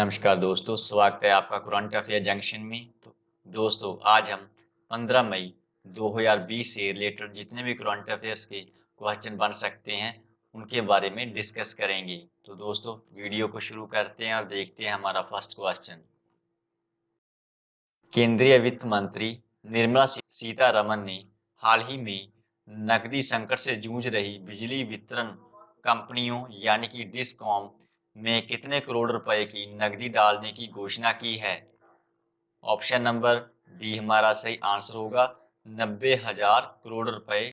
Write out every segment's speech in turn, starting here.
नमस्कार दोस्तों, स्वागत है आपका करंट अफेयर जंक्शन में। तो दोस्तों, आज हम 15 मई 2020 से रिलेटेड जितने भी करंट अफेयर्स के क्वेश्चन बन सकते हैं उनके बारे में डिस्कस करेंगे। तो दोस्तों, वीडियो को शुरू करते हैं और देखते हैं हमारा फर्स्ट क्वेश्चन। केंद्रीय वित्त मंत्री निर्मला सीतारमन ने हाल ही में नकदी संकट से जूझ रही बिजली वितरण कंपनियों यानी कि डिस्कॉम में कितने करोड़ रुपए की नकदी डालने की घोषणा की है? ऑप्शन नंबर डी हमारा सही आंसर होगा। 90,000 करोड़ रुपए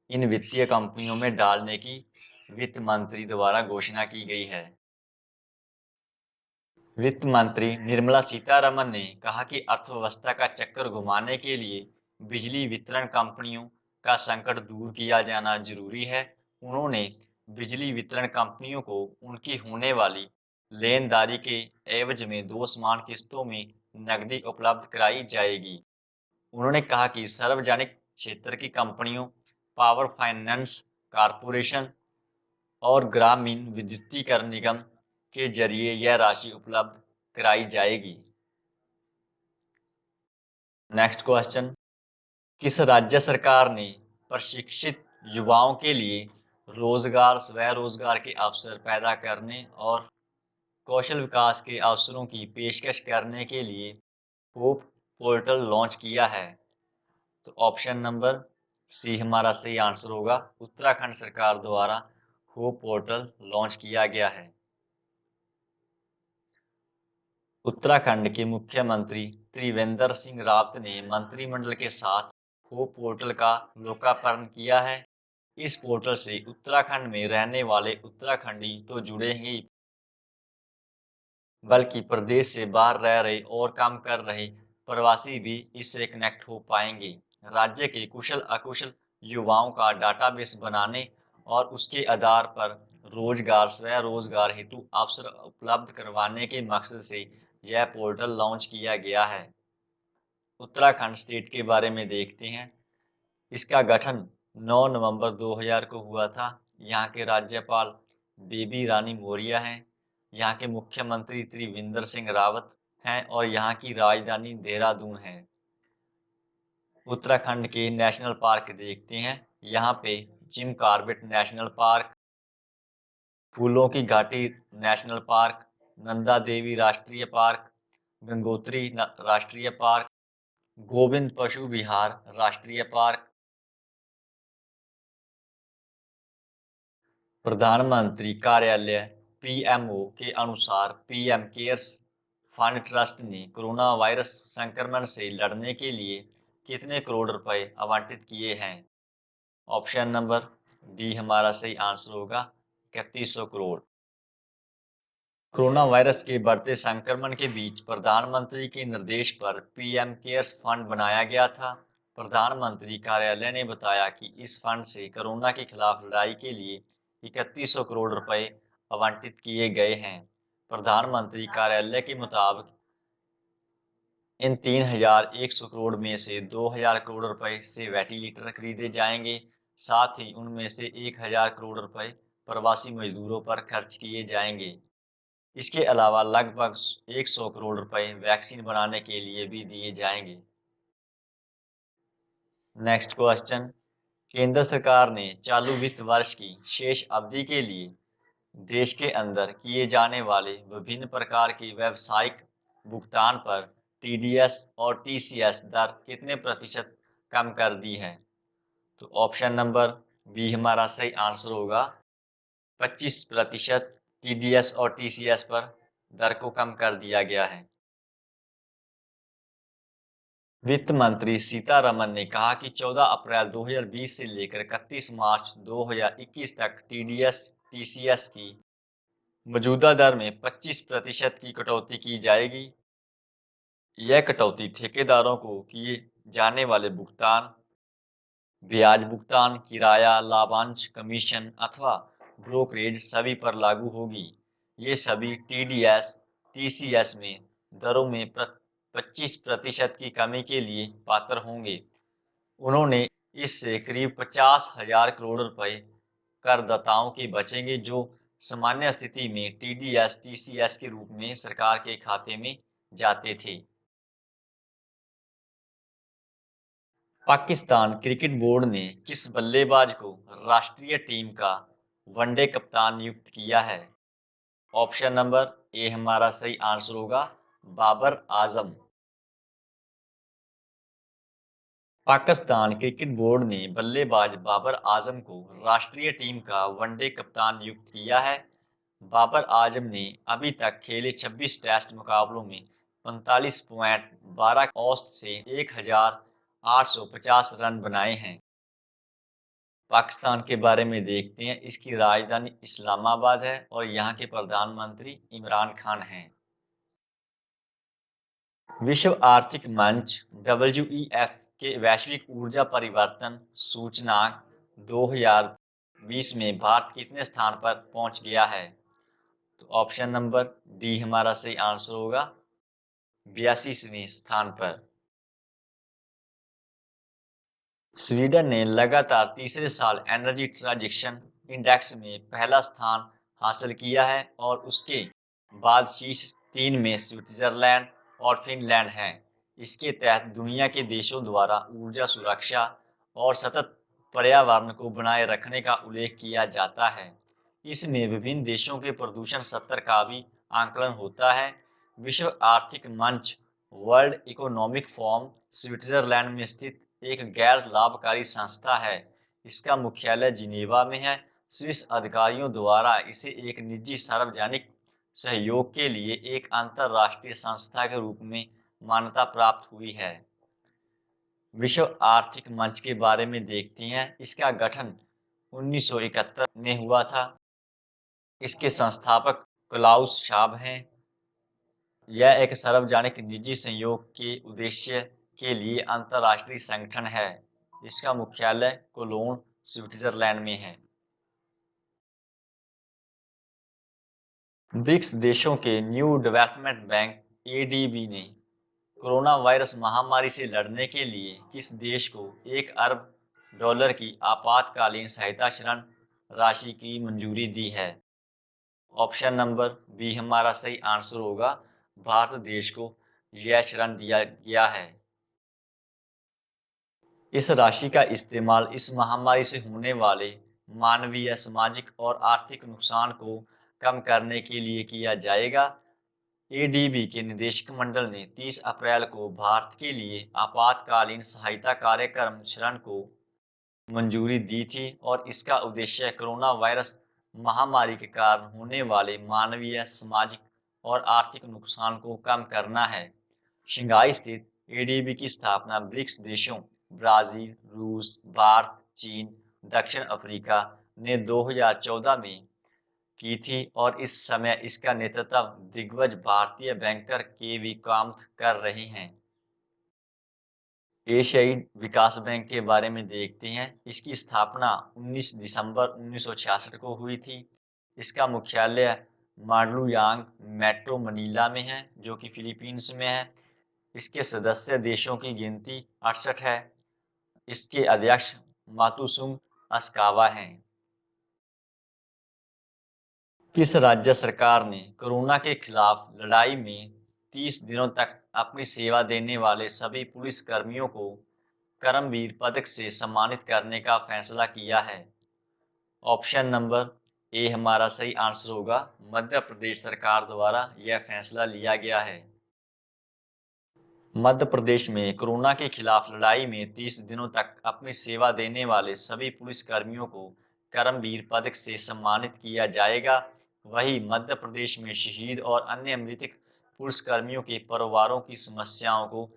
इन वित्तीय कंपनियों में डालने की वित्त मंत्री द्वारा घोषणा की गई है। वित्त मंत्री निर्मला सीतारमन ने कहा कि अर्थव्यवस्था का चक्कर घुमाने के लिए बिजली वितरण कंपनियों का संकट दूर किया जाना जरूरी है। उन्होंने बिजली वितरण कंपनियों को उनकी होने वाली लेनदारी के एवज में 2 समान किस्तों में नकदी उपलब्ध कराई जाएगी। उन्होंने कहा कि सार्वजनिक क्षेत्र की कंपनियों, पावर फाइनेंस कारपोरेशन और ग्रामीण विद्युतीकरण निगम के जरिए यह राशि उपलब्ध कराई जाएगी। नेक्स्ट क्वेश्चन, किस राज्य सरकार ने प्रशिक्षित युवाओं के लिए रोजगार, स्वरोजगार के अवसर पैदा करने और कौशल विकास के अवसरों की पेशकश करने के लिए होप पोर्टल लॉन्च किया है? तो ऑप्शन नंबर सी हमारा सही आंसर होगा। उत्तराखंड सरकार द्वारा होप पोर्टल लॉन्च किया गया है। उत्तराखंड के मुख्यमंत्री त्रिवेंद्र सिंह रावत ने मंत्रिमंडल के साथ होप पोर्टल का लोकार्पण किया है। इस पोर्टल से उत्तराखंड में रहने वाले उत्तराखंडी तो जुड़े ही, बल्कि प्रदेश से बाहर रह रहे और काम कर रहे प्रवासी भी इससे कनेक्ट हो पाएंगे। राज्य के कुशल अकुशल युवाओं का डाटाबेस बनाने और उसके आधार पर रोजगार, स्वरोजगार हेतु अवसर उपलब्ध करवाने के मकसद से यह पोर्टल लॉन्च किया गया है। उत्तराखंड स्टेट के बारे में देखते हैं। इसका गठन 9 नवंबर 2000 को हुआ था। यहाँ के राज्यपाल बेबी रानी मौर्य हैं। यहाँ के मुख्यमंत्री त्रिवेंद्र सिंह रावत हैं और यहाँ की राजधानी देहरादून है। उत्तराखंड के नेशनल पार्क देखते हैं। यहाँ पे जिम कॉर्बेट नेशनल पार्क, फूलों की घाटी नेशनल पार्क, नंदा देवी राष्ट्रीय पार्क, गंगोत्री राष्ट्रीय पार्क, गोविंद पशु विहार राष्ट्रीय पार्क, प्रधानमंत्री कार्यालय पीएमओ के अनुसार पीएम केयर्स फंड ट्रस्ट ने कोरोना वायरस संक्रमण से लड़ने के लिए कितने करोड़ रुपए आवंटित किए हैं? ऑप्शन नंबर डी हमारा सही आंसर होगा। 3100 करोड़। कोरोना वायरस के बढ़ते संक्रमण के बीच प्रधानमंत्री के निर्देश पर पीएम केयर्स फंड बनाया गया था। प्रधानमंत्री कार्यालय ने बताया कि इस फंड से कोरोना के खिलाफ लड़ाई के लिए 3100 करोड़ रुपए आवंटित किए गए हैं। प्रधानमंत्री कार्यालय के मुताबिक इन 3100 करोड़ में से 2000 करोड़ रुपए से वेंटिलेटर खरीदे जाएंगे। साथ ही उनमें से 1000 करोड़ रुपए प्रवासी मजदूरों पर खर्च किए जाएंगे। इसके अलावा लगभग 100 करोड़ रुपए वैक्सीन बनाने के लिए भी दिए जाएंगे। नेक्स्ट क्वेश्चन, केंद्र सरकार ने चालू वित्त वर्ष की शेष अवधि के लिए देश के अंदर किए जाने वाले विभिन्न प्रकार के व्यावसायिक भुगतान पर टीडीएस और टीसीएस दर कितने प्रतिशत कम कर दी है? तो ऑप्शन नंबर बी हमारा सही आंसर होगा। 25% टीडीएस और टीसीएस पर दर को कम कर दिया गया है। वित्त मंत्री सीतारमन ने कहा कि 14 अप्रैल 2020 से लेकर 31 मार्च 2021 तक टीडीएस टीसीएस की मौजूदा दर में 25% की कटौती की जाएगी। यह कटौती ठेकेदारों को किए जाने वाले भुगतान, ब्याज भुगतान, किराया, लाभांश, कमीशन अथवा ब्रोकरेज सभी पर लागू होगी। ये सभी टीडीएस टीसीएस में दरों में 25% की कमी के लिए पात्र होंगे। उन्होंने इससे करीब 50,000 करोड़ रुपए करदाताओं के बचेंगे जो सामान्य स्थिति में TDS, TCS के रूप में सरकार के खाते में जाते थे। पाकिस्तान क्रिकेट बोर्ड ने किस बल्लेबाज को राष्ट्रीय टीम का वनडे कप्तान नियुक्त किया है? ऑप्शन नंबर ए हमारा सही आंसर होगा बाबर आजम। पाकिस्तान क्रिकेट बोर्ड ने बल्लेबाज बाबर आजम को राष्ट्रीय टीम का वनडे कप्तान नियुक्त किया है। बाबर आजम ने अभी तक खेले 26 टेस्ट मुकाबलों में 45.12 औसत से 1850 रन बनाए हैं। पाकिस्तान के बारे में देखते हैं। इसकी राजधानी इस्लामाबाद है और यहाँ के प्रधानमंत्री इमरान खान हैं। विश्व आर्थिक मंच WEF के वैश्विक ऊर्जा परिवर्तन सूचकांक 2020 में भारत कितने स्थान पर पहुंच गया है? तो ऑप्शन नंबर डी हमारा सही आंसर होगा 82वें स्थान पर। स्वीडन ने लगातार तीसरे साल एनर्जी ट्रांजिशन इंडेक्स में पहला स्थान हासिल किया है और उसके बाद शीर्ष 3 में स्विट्जरलैंड और फिनलैंड हैं। इसके तहत दुनिया के देशों द्वारा ऊर्जा सुरक्षा और सतत पर्यावरण को बनाए रखने का उल्लेख किया जाता है। इसमें विभिन्न देशों के प्रदूषण स्तर का भी आंकलन होता है। विश्व आर्थिक मंच वर्ल्ड इकोनॉमिक फोरम स्विट्जरलैंड में स्थित एक गैर लाभकारी संस्था है। इसका मुख्यालय जिनेवा में है। स्विस अधिकारियों द्वारा इसे एक निजी सार्वजनिक सहयोग के लिए एक अंतरराष्ट्रीय संस्था के रूप में मान्यता प्राप्त हुई है। विश्व आर्थिक मंच के बारे में देखते हैं। इसका गठन 1971 में हुआ था। इसके संस्थापक क्लाउस शाब हैं। यह एक सार्वजनिक निजी सहयोग के उद्देश्य के लिए अंतर्राष्ट्रीय संगठन है। इसका मुख्यालय कोलोन स्विट्जरलैंड में है। ब्रिक्स देशों के न्यू डेवलपमेंट बैंक ADB ने कोरोना वायरस महामारी से लड़ने के लिए किस देश को $1 अरब की आपातकालीन सहायता ऋण राशि की मंजूरी दी है? ऑप्शन नंबर बी हमारा सही आंसर होगा भारत देश को यह ऋण दिया गया है। इस राशि का इस्तेमाल इस महामारी से होने वाले मानवीय, सामाजिक और आर्थिक नुकसान को कम करने के लिए किया जाएगा। ADB के निदेशक मंडल ने 30 अप्रैल को भारत के लिए आपातकालीन सहायता कार्यक्रम ऋण को मंजूरी दी थी और इसका उद्देश्य कोरोना वायरस महामारी के कारण होने वाले मानवीय, सामाजिक और आर्थिक नुकसान को कम करना है। शंघाई स्थित ADB की स्थापना ब्रिक्स देशों ब्राजील, रूस, भारत, चीन, दक्षिण अफ्रीका ने 2014 में की थी और इस समय इसका नेतृत्व दिग्गज भारतीय बैंकर KV कामत कर रहे हैं। एशियाई विकास बैंक के बारे में देखते हैं। इसकी स्थापना 19 दिसंबर 1966 को हुई थी। इसका मुख्यालय मांडलुयांग मेट्रो मनीला में है, जो कि फिलीपींस में है। इसके सदस्य देशों की गिनती 68 है। इसके अध्यक्ष मातुसुम अस्कावा हैं। किस राज्य सरकार ने कोरोना के खिलाफ लड़ाई में 30 दिनों तक अपनी सेवा देने वाले सभी पुलिस कर्मियों को करमवीर पदक से सम्मानित करने का फैसला किया है? ऑप्शन नंबर ए हमारा सही आंसर होगा मध्य प्रदेश सरकार द्वारा यह फैसला लिया गया है। मध्य प्रदेश में कोरोना के खिलाफ लड़ाई में 30 दिनों तक अपनी सेवा देने वाले सभी पुलिस कर्मियों को करमवीर पदक से सम्मानित किया जाएगा। वहीं मध्य प्रदेश में शहीद और अन्य मृतक पुलिसकर्मियों के परिवारों की समस्याओं को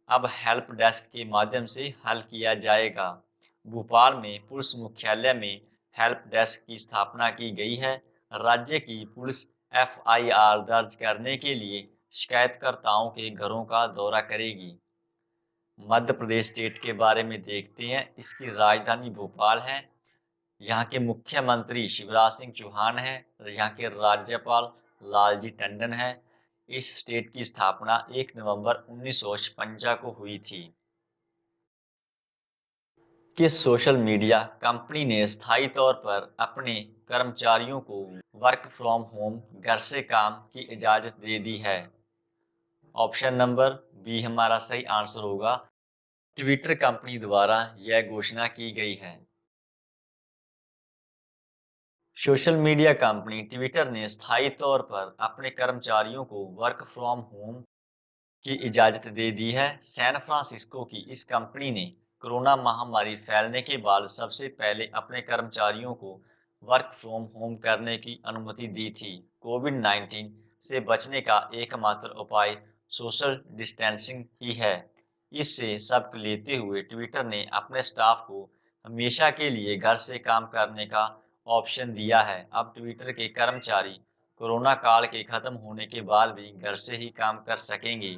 अब हेल्प डेस्क के माध्यम से हल किया जाएगा। भोपाल में पुलिस मुख्यालय में हेल्प डेस्क की स्थापना की गई है। राज्य की पुलिस FIR दर्ज करने के लिए शिकायतकर्ताओं के घरों का दौरा करेगी। मध्य प्रदेश स्टेट के बारे में देखते हैं। इसकी राजधानी भोपाल है। यहाँ के मुख्यमंत्री शिवराज सिंह चौहान हैं। यहाँ के राज्यपाल लालजी टंडन हैं। इस स्टेट की स्थापना 1 नवंबर 1956 को हुई थी। किस सोशल मीडिया कंपनी ने स्थायी तौर पर अपने कर्मचारियों को वर्क फ्रॉम होम घर से काम की इजाजत दे दी है? ऑप्शन नंबर बी हमारा सही आंसर होगा। ट्विटर कंपनी द्वारा यह घोषणा की गई है। सोशल मीडिया कंपनी ट्विटर ने स्थायी तौर पर अपने कर्मचारियों को वर्क फ्रॉम होम की इजाजत दे दी है। सैन फ्रांसिस्को की इस कंपनी ने कोरोना महामारी फैलने के बाद सबसे पहले अपने कर्मचारियों को वर्क फ्रॉम होम करने की अनुमति दी थी। कोविड-19 से बचने का एकमात्र उपाय सोशल डिस्टेंसिंग ही है। इससे सबक लेते हुए ट्विटर ने अपने स्टाफ को हमेशा के लिए घर से काम करने का ऑप्शन दिया है। अब ट्विटर के कर्मचारी कोरोना काल के खत्म होने के बाद भी घर से ही काम कर सकेंगे।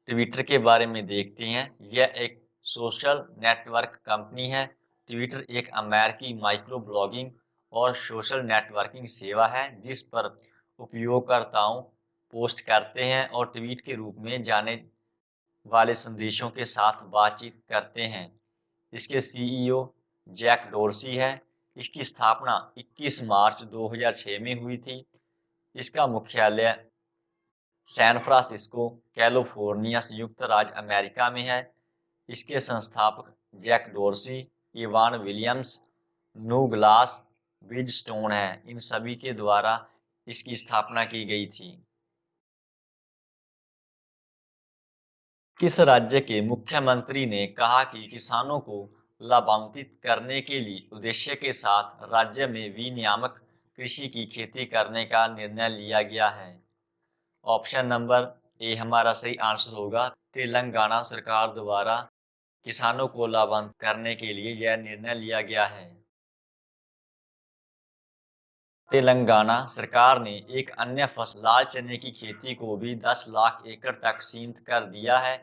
ट्विटर के बारे में देखते हैं। यह एक सोशल नेटवर्क कंपनी है। ट्विटर एक अमेरिकी माइक्रो ब्लॉगिंग और सोशल नेटवर्किंग सेवा है जिस पर उपयोगकर्ताओं पोस्ट करते हैं और ट्वीट के रूप में जाने वाले संदेशों के साथ बातचीत करते हैं। इसके सीईओ जैक डोर्सी है। इसकी स्थापना 21 मार्च 2006 में हुई थी। इसका मुख्यालय सैन फ्रांसिस्को, कैलिफोर्निया, संयुक्त राज्य अमेरिका में है। इसके संस्थापक जैक डोर्सी, इवान विलियम्स, नु ग्लास, ब्रिजस्टोन हैं। इन सभी के द्वारा इसकी स्थापना की गई थी। किस राज्य के मुख्यमंत्री ने कहा कि किसानों को लाभान्वित करने के लिए उद्देश्य के साथ राज्य में विनियामक कृषि की खेती करने का निर्णय लिया गया है? ऑप्शन नंबर ए हमारा सही आंसर होगा। तेलंगाना सरकार द्वारा किसानों को लाभान्वित करने के लिए यह निर्णय लिया गया है। तेलंगाना सरकार ने एक अन्य फसल लाल चने की खेती को भी 10 लाख एकड़ तक सीमित कर दिया है।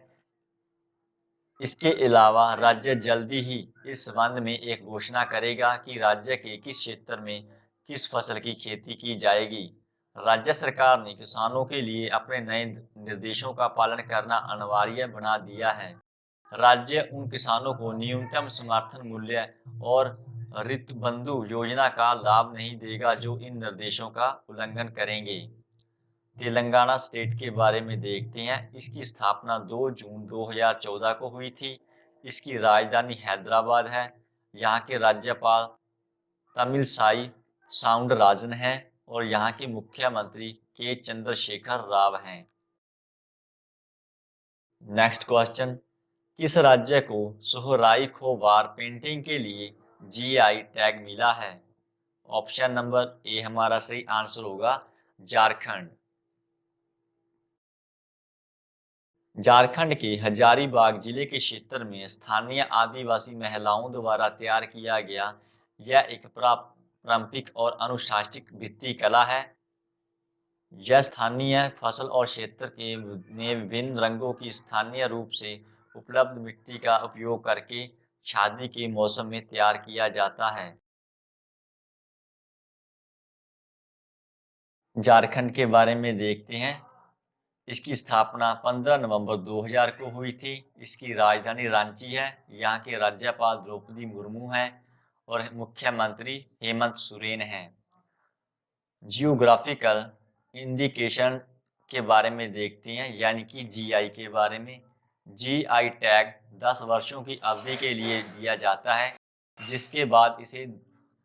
इसके अलावा राज्य जल्दी ही इस संबंध में एक घोषणा करेगा कि राज्य के किस क्षेत्र में किस फसल की खेती की जाएगी। राज्य सरकार ने किसानों के लिए अपने नए निर्देशों का पालन करना अनिवार्य बना दिया है। राज्य उन किसानों को न्यूनतम समर्थन मूल्य और ऋतुबंधु योजना का लाभ नहीं देगा जो इन निर्देशों का उल्लंघन करेंगे। तेलंगाना स्टेट के बारे में देखते हैं। इसकी स्थापना 2 जून 2014 को हुई थी। इसकी राजधानी हैदराबाद है। यहाँ के राज्यपाल तमिलसाई साउंडरराजन हैं और यहाँ के मुख्यमंत्री के चंद्रशेखर राव हैं। नेक्स्ट क्वेश्चन, किस राज्य को सोहराई खोबार पेंटिंग के लिए जीआई टैग मिला है? ऑप्शन नंबर ए हमारा सही आंसर होगा, झारखंड। झारखंड के हजारीबाग जिले के क्षेत्र में स्थानीय आदिवासी महिलाओं द्वारा तैयार किया गया यह एक पारंपरिक और अनुशासित भित्ति कला है। यह स्थानीय फसल और क्षेत्र के में विभिन्न रंगों की स्थानीय रूप से उपलब्ध मिट्टी का उपयोग करके शादी के मौसम में तैयार किया जाता है। झारखंड के बारे में देखते हैं। इसकी स्थापना 15 नवंबर 2000 को हुई थी। इसकी राजधानी रांची है। यहाँ के राज्यपाल द्रौपदी मुर्मू हैं और मुख्यमंत्री हेमंत सोरेन हैं। जियोग्राफिकल इंडिकेशन के बारे में देखते हैं, यानी कि जीआई के बारे में। जीआई टैग 10 वर्षों की अवधि के लिए दिया जाता है, जिसके बाद इसे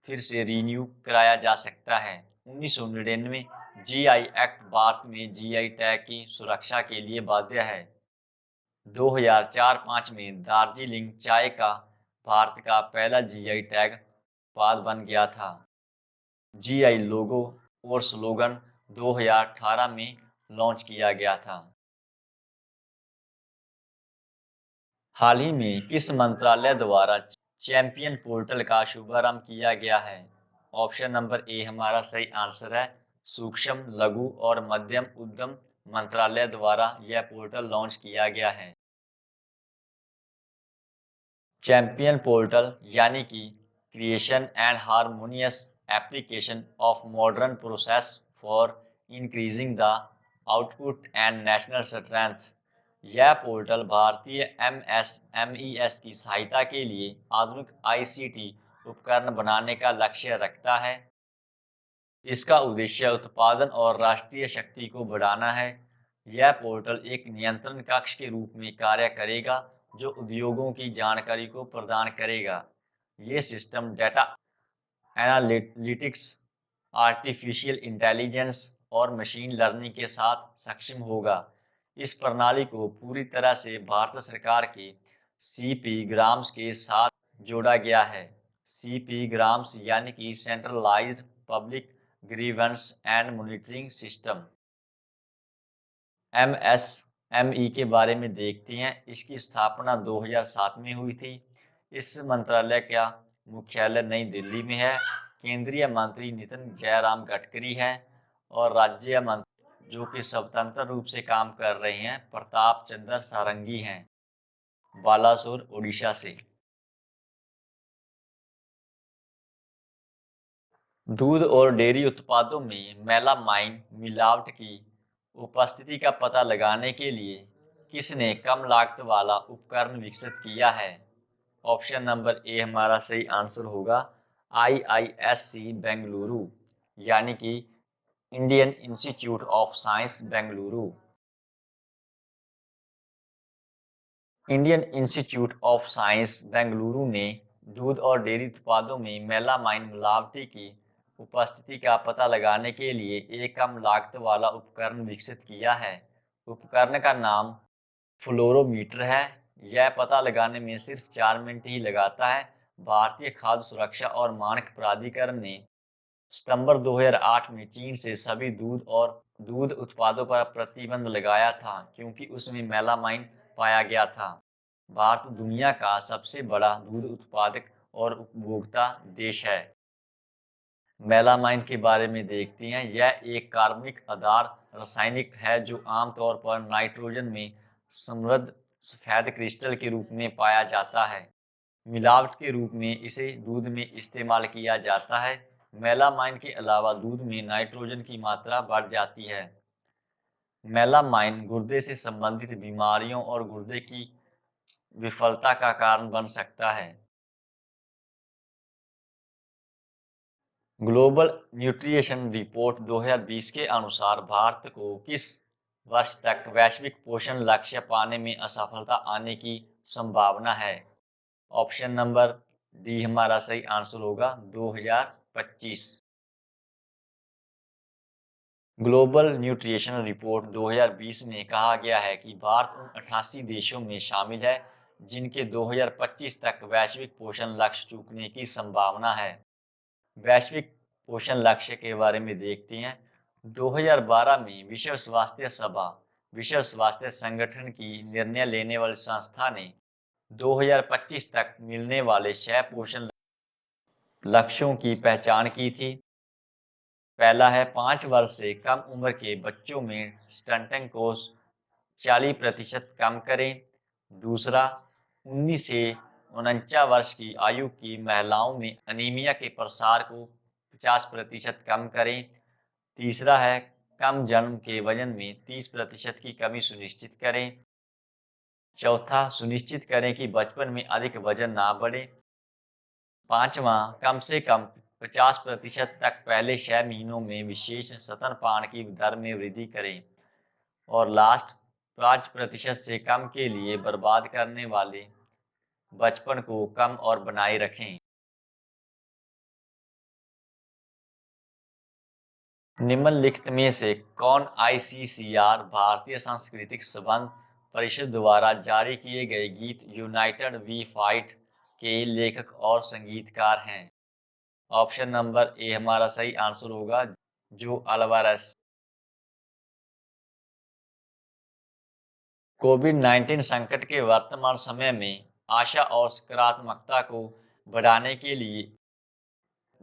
फिर से रिन्यू कराया जा सकता है। 1999 जीआई एक्ट भारत में जीआई टैग की सुरक्षा के लिए बाध्य है। 2004-5 में दार्जिलिंग चाय का भारत का पहला जीआई टैग उत्पाद बन गया था। जीआई लोगो और स्लोगन 2018 में लॉन्च किया गया था। हाल ही में किस मंत्रालय द्वारा चैंपियन पोर्टल का शुभारंभ किया गया है? ऑप्शन नंबर ए हमारा सही आंसर है। सूक्ष्म, लघु और मध्यम उद्यम मंत्रालय द्वारा यह पोर्टल लॉन्च किया गया है। चैंपियन पोर्टल यानी कि creation and harmonious application of modern process for increasing the output and national strength यह पोर्टल भारतीय एमएसएमईएस की सहायता के लिए आधुनिक आईसीटी उपकरण बनाने का लक्ष्य रखता है। इसका उद्देश्य उत्पादन और राष्ट्रीय शक्ति को बढ़ाना है। यह पोर्टल एक नियंत्रण कक्ष के रूप में कार्य करेगा जो उद्योगों की जानकारी को प्रदान करेगा। ये system data analytics, artificial intelligence और मशीन लर्निंग के साथ सक्षम होगा। इस प्रणाली को पूरी तरह से भारत सरकार के सीपी ग्राम्स के साथ जोड़ा गया है। सीपी ग्राम्स यानी कि centralised public grievance and monitoring system. MSME के बारे में देखते हैं। इसकी स्थापना 2007 में हुई थी। इस मंत्रालय का मुख्यालय नई दिल्ली में है। केंद्रीय मंत्री नितिन जयराम गडकरी हैं और राज्य मंत्री जो कि स्वतंत्र रूप से काम कर रहे हैं प्रताप चंद्र सारंगी हैं, बालासोर ओडिशा से। दूध और डेयरी उत्पादों में मेलामाइन मिलावट की उपस्थिति का पता लगाने के लिए किसने कम लागत वाला उपकरण विकसित किया है? ऑप्शन नंबर ए हमारा सही आंसर होगा आईआईएससी बेंगलुरु, यानी कि Indian institute of science Bengaluru. Indian institute of science Bengaluru ने दूध और डेयरी उत्पादों में मेलामाइन मिलावटी की उपस्थिति का पता लगाने के लिए एक कम लागत वाला उपकरण विकसित किया है। उपकरण का नाम फ्लोरोमीटर है। यह पता लगाने में सिर्फ 4 मिनट ही लगाता है। भारतीय खाद्य सुरक्षा और मानक प्राधिकरण ने सितंबर 2008 में चीन से सभी दूध और दूध उत्पादों पर प्रतिबंध लगाया था क्योंकि उसमें मेलामाइन पाया गया था। भारत दुनिया का सबसे बड़ा दूध उत्पादक और उपभोक्ता देश है। मेलामाइन के बारे में देखते हैं। यह एक कार्बनिक आधार रासायनिक है जो आमतौर पर नाइट्रोजन में समृद्ध सफेद क्रिस्टल के रूप में पाया जाता है। मिलावट के रूप में इसे दूध में इस्तेमाल किया जाता है। मेलामाइन के अलावा दूध में नाइट्रोजन की मात्रा बढ़ जाती है। मेलामाइन गुर्दे से संबंधित बीमारियों और गुर्दे की विफलता का कारण बन सकता है। ग्लोबल न्यूट्रिशन रिपोर्ट 2020 के अनुसार भारत को किस वर्ष तक वैश्विक पोषण लक्ष्य पाने में असफलता आने की संभावना है? ऑप्शन नंबर डी हमारा सही आंसर होगा 2025। ग्लोबल न्यूट्रिशन रिपोर्ट 2020 में कहा गया है कि भारत उन 88 देशों में शामिल है जिनके 2025 तक वैश्विक पोषण लक्ष्य चूकने की संभावना है। वैश्विक पोषण लक्ष्य के बारे में देखते हैं। 2012 में विश्व स्वास्थ्य सभा, विश्व स्वास्थ्य संगठन की निर्णय लेने वाली संस्था ने 2025 तक मिलने वाले 6 पोषण लक्ष्यों की पहचान की थी। पहला है 5 वर्ष से कम उम्र के बच्चों में स्टंटिंग को 40% कम करें। दूसरा, 19 से 49 वर्ष की आयु की महिलाओं में अनीमिया के प्रसार को 50% कम करें। तीसरा है कम जन्म के वजन में 30% की कमी सुनिश्चित करें। चौथा, सुनिश्चित करें कि बचपन में अधिक वजन ना बढ़े। पांचवा, कम से कम 50% तक पहले 6 महीनों में विशेष स्तनपान की दर में वृद्धि करें। और लास्ट, 5% से कम के लिए बर्बाद करने वाले बचपन को कम और बनाए रखें। निम्नलिखित में से कौन आईसीसीआर भारतीय सांस्कृतिक संबंध परिषद द्वारा जारी किए गए गीत यूनाइटेड वी फाइट के लेखक और संगीतकार हैं? ऑप्शन नंबर ए हमारा सही आंसर होगा जो अल्वारेस। कोविड-19 संकट के वर्तमान समय में आशा और सकारात्मकता को बढ़ाने के लिए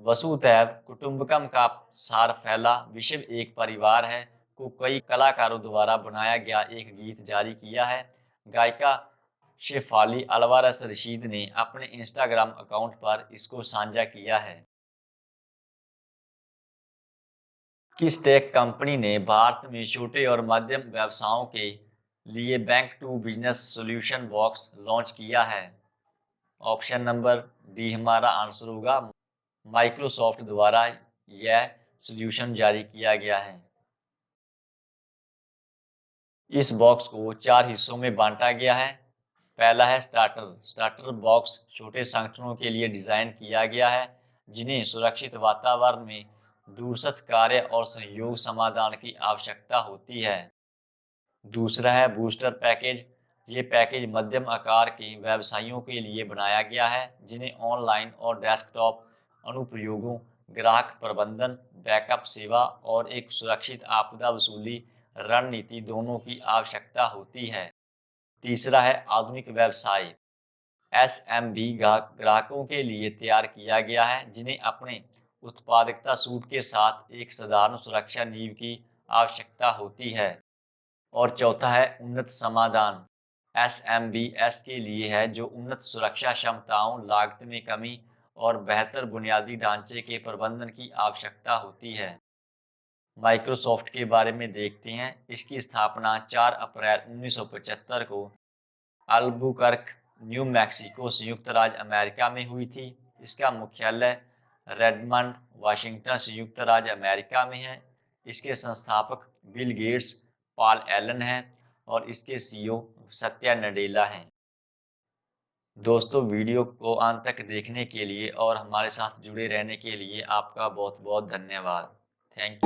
वसुधैव कुटुंबकम का सार फैला विश्व एक परिवार है को कई कलाकारों द्वारा बनाया गया एक गीत जारी किया है। गायिका शेफाली अल्वारेस रशीद ने अपने इंस्टाग्राम अकाउंट पर इसको साझा किया है। किस टेक कंपनी ने भारत में छोटे और मध्यम व्यवसायों के लिए bank to business solution box launch किया है? ऑप्शन नंबर डी हमारा आंसर होगा माइक्रोसॉफ्ट द्वारा यह सॉल्यूशन जारी किया गया है। इस बॉक्स को 4 हिस्सों में बांटा गया है। पहला है स्टार्टर। स्टार्टर बॉक्स छोटे संगठनों के लिए डिजाइन किया गया है जिन्हें सुरक्षित वातावरण में दूरस्थ कार्य और सहयोग समाधान की आवश्यकता होती है। दूसरा है बूस्टर पैकेज। ये पैकेज मध्यम आकार के व्यवसायों के लिए बनाया गया है जिन्हें ऑनलाइन और डेस्कटॉप अनुप्रयोगों, ग्राहक प्रबंधन, बैकअप सेवा और एक सुरक्षित आपदा वसूली रणनीति दोनों की आवश्यकता होती है। तीसरा है आधुनिक व्यवसाय। एसएमबी ग्राहकों के लिए तैयार किया गया है जिन्हें अपने उत्पादकता सूट के साथ एक साधारण सुरक्षा नींव की आवश्यकता होती है। और चौथा है उन्नत समाधान। एसएमबीएस के लिए है जो उन्नत सुरक्षा क्षमताओं, लागत में कमी और बेहतर बुनियादी ढांचे के प्रबंधन की आवश्यकता होती है। माइक्रोसॉफ्ट के बारे में देखते हैं। इसकी स्थापना 4 अप्रैल 1975 को अल्बुकर्क, न्यू मैक्सिको, संयुक्त राज्य अमेरिका में हुई थी। इसका मुख्यालय रेडमंड, वाशिंगटन, संयुक्त राज्य अमेरिका में है। इसके संस्थापक बिल गेट्स, पॉल एलन हैं और इसके सीईओ सत्या नडेला हैं। दोस्तों, वीडियो को अंत तक देखने के लिए और हमारे साथ जुड़े रहने के लिए आपका बहुत बहुत धन्यवाद। Thank you.